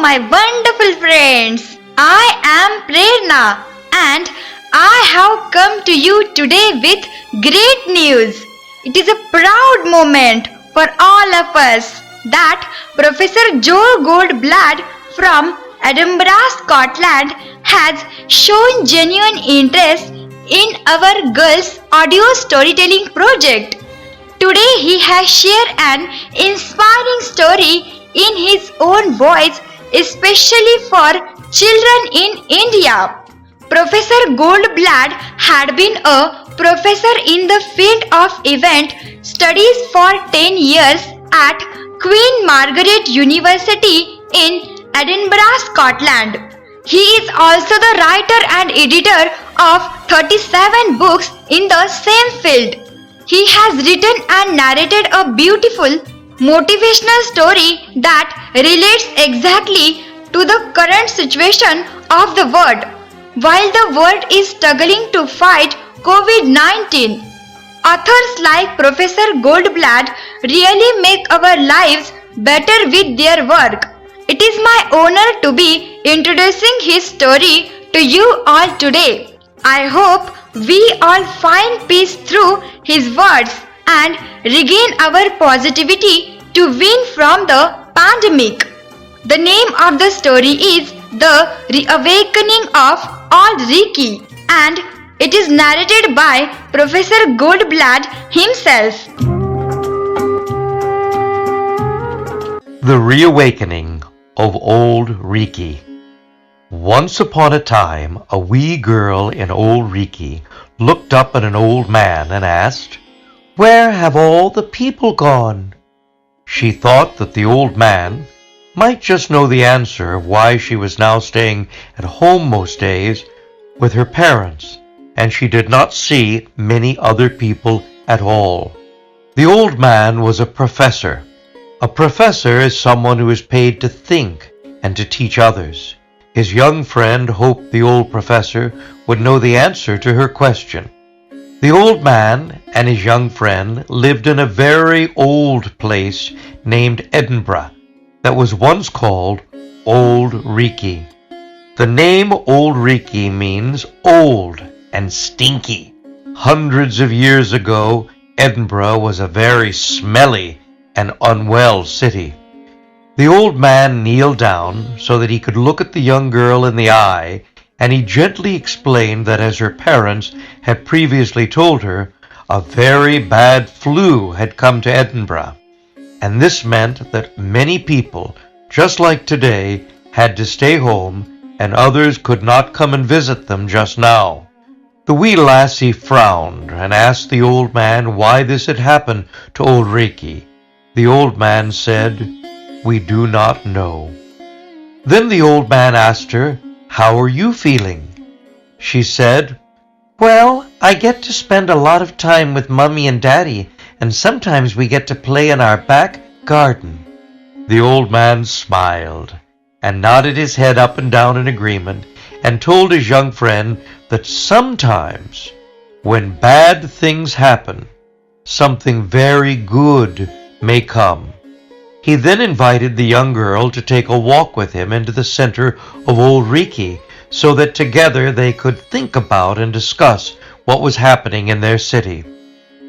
my wonderful friends. I am Prerna and I have come to you today with great news. It is a proud moment for all of us that Professor Joe Goldblatt from Edinburgh, Scotland has shown genuine interest in our girls' audio storytelling project. Today he has shared an inspiring story in his own voice, especially for children in India. Professor Goldblatt had been a professor in the field of event studies for 10 years at Queen Margaret University in Edinburgh, Scotland. He is also the writer and editor of 37 books in the same field. He has written and narrated a beautiful motivational story that relates exactly to the current situation of the world. While the world is struggling to fight COVID-19, authors like Professor Goldblatt really make our lives better with their work. It is my honor to be introducing his story to you all today. I hope we all find peace through his words and regain our positivity to win from the pandemic. The name of the story is The Reawakening of Auld Reekie and it is narrated by Professor Goldblatt himself. The Reawakening of Auld Reekie. Once upon a time, a wee girl in Auld Reekie looked up at an old man and asked, "Where have all the people gone?" She thought that the old man might just know the answer of why she was now staying at home most days with her parents, and she did not see many other people at all. The old man was a professor. A professor is someone who is paid to think and to teach others. His young friend hoped the old professor would know the answer to her question. The old man and his young friend lived in a very old place named Edinburgh that was once called Auld Reekie. The name Auld Reekie means old and stinky. Hundreds of years ago, Edinburgh was a very smelly and unwell city. The old man kneeled down so that he could look at the young girl in the eye, and he gently explained that as her parents had previously told her, a very bad flu had come to Edinburgh, and this meant that many people, just like today, had to stay home, and others could not come and visit them just now. The wee lassie frowned and asked the old man why this had happened to Auld Reekie. The old man said, "We do not know." Then the old man asked her, "How are you feeling?" She said, "Well, I get to spend a lot of time with Mummy and Daddy, and sometimes we get to play in our back garden." The old man smiled and nodded his head up and down in agreement and told his young friend that sometimes when bad things happen, something very good may come. He then invited the young girl to take a walk with him into the center of Auld Reekie so that together they could think about and discuss what was happening in their city.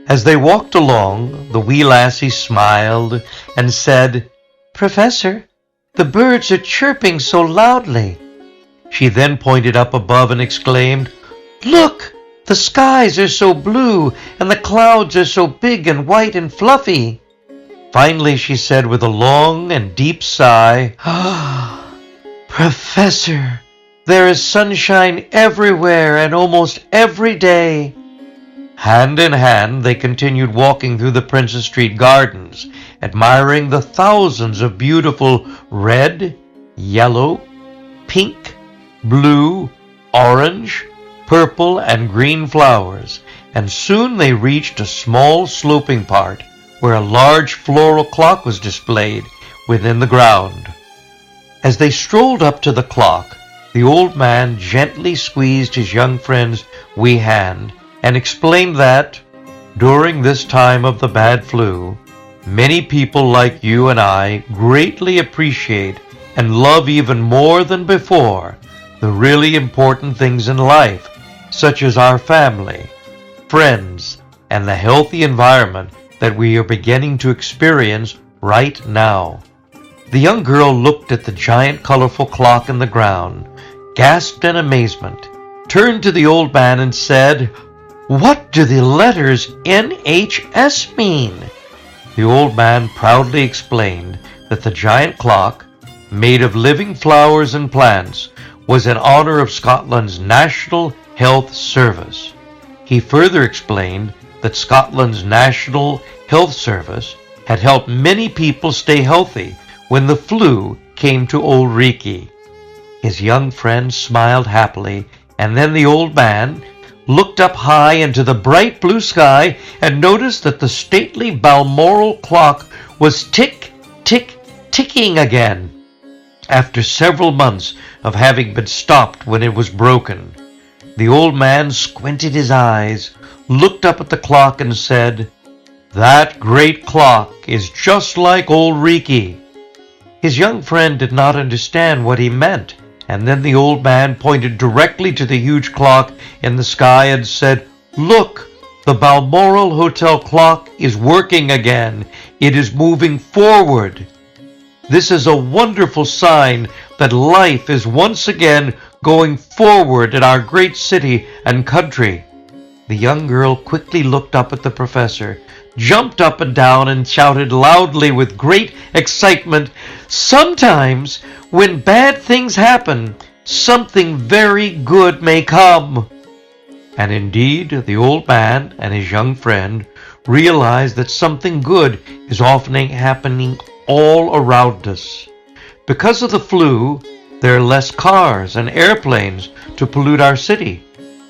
As they walked along, the wee lassie smiled and said, "Professor, the birds are chirping so loudly." She then pointed up above and exclaimed, "Look, the skies are so blue and the clouds are so big and white and fluffy." Finally, she said with a long and deep sigh, "Professor, there is sunshine everywhere and almost every day." Hand in hand, they continued walking through the Princess Street gardens, admiring the thousands of beautiful red, yellow, pink, blue, orange, purple, and green flowers, and soon they reached a small sloping part where a large floral clock was displayed within the ground. As they strolled up to the clock, the old man gently squeezed his young friend's wee hand and explained that, during this time of the bad flu, many people like you and I greatly appreciate and love even more than before the really important things in life, such as our family, friends, and the healthy environment that we are beginning to experience right now. The young girl looked at the giant colorful clock in the ground, gasped in amazement, turned to the old man and said, "What do the letters NHS mean?" The old man proudly explained that the giant clock, made of living flowers and plants, was in honor of Scotland's National Health Service. He further explained that Scotland's National Health Service had helped many people stay healthy when the flu came to Auld Reekie. His young friend smiled happily, and then the old man looked up high into the bright blue sky and noticed that the stately Balmoral clock was tick, tick, ticking again, after several months of having been stopped when it was broken. The old man squinted his eyes, looked up at the clock and said, "That great clock is just like Auld Reekie." His young friend did not understand what he meant, and then the old man pointed directly to the huge clock in the sky and said, "Look, the Balmoral Hotel clock is working again. It is moving forward. This is a wonderful sign that life is once again going forward in our great city and country." The young girl quickly looked up at the professor, jumped up and down, and shouted loudly with great excitement, "Sometimes, when bad things happen, something very good may come." And indeed, the old man and his young friend realized that something good is often happening all around us. Because of the flu, there are less cars and airplanes to pollute our city,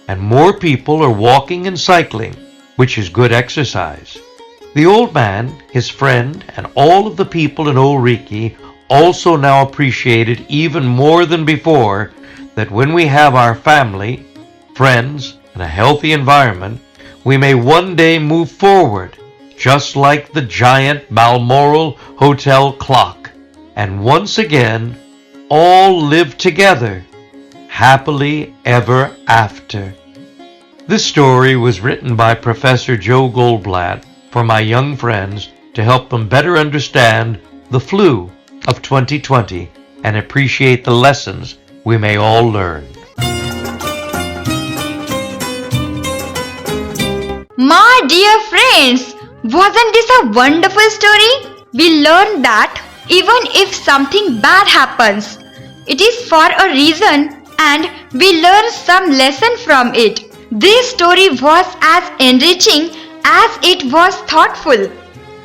and more people are walking and cycling, which is good exercise. The old man, his friend, and all of the people in Auld Reekie also now appreciated even more than before that when we have our family, friends, and a healthy environment, we may one day move forward, just like the giant Balmoral Hotel clock, and once again all live together, happily ever after. This story was written by Professor Joe Goldblatt for my young friends to help them better understand the flu of 2020 and appreciate the lessons we may all learn. My dear friends, wasn't this a wonderful story? We learned that even if something bad happens, it is for a reason and we learn some lesson from it. This story was as enriching as it was thoughtful.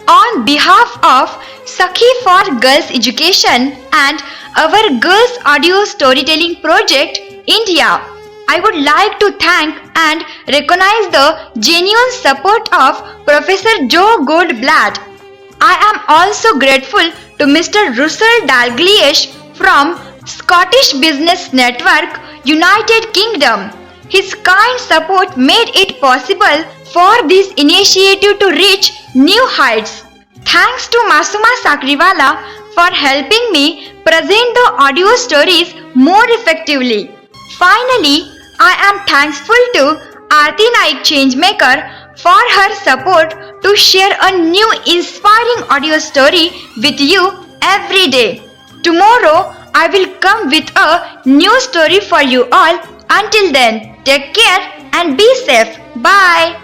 On behalf of Sakhi for Girls Education and our Girls Audio Storytelling Project, India, I would like to thank and recognize the genuine support of Professor Joe Goldblatt. I am also grateful to Mr. Russell Dalglish from Scottish Business Network, United Kingdom. His kind support made it possible for this initiative to reach new heights. Thanks to Masuma Sakriwala for helping me present the audio stories more effectively. Finally, I am thankful to Aarti Naik Changemaker for her support to share a new inspiring audio story with you every day. Tomorrow, I will come with a new story for you all. Until then, take care and be safe. Bye.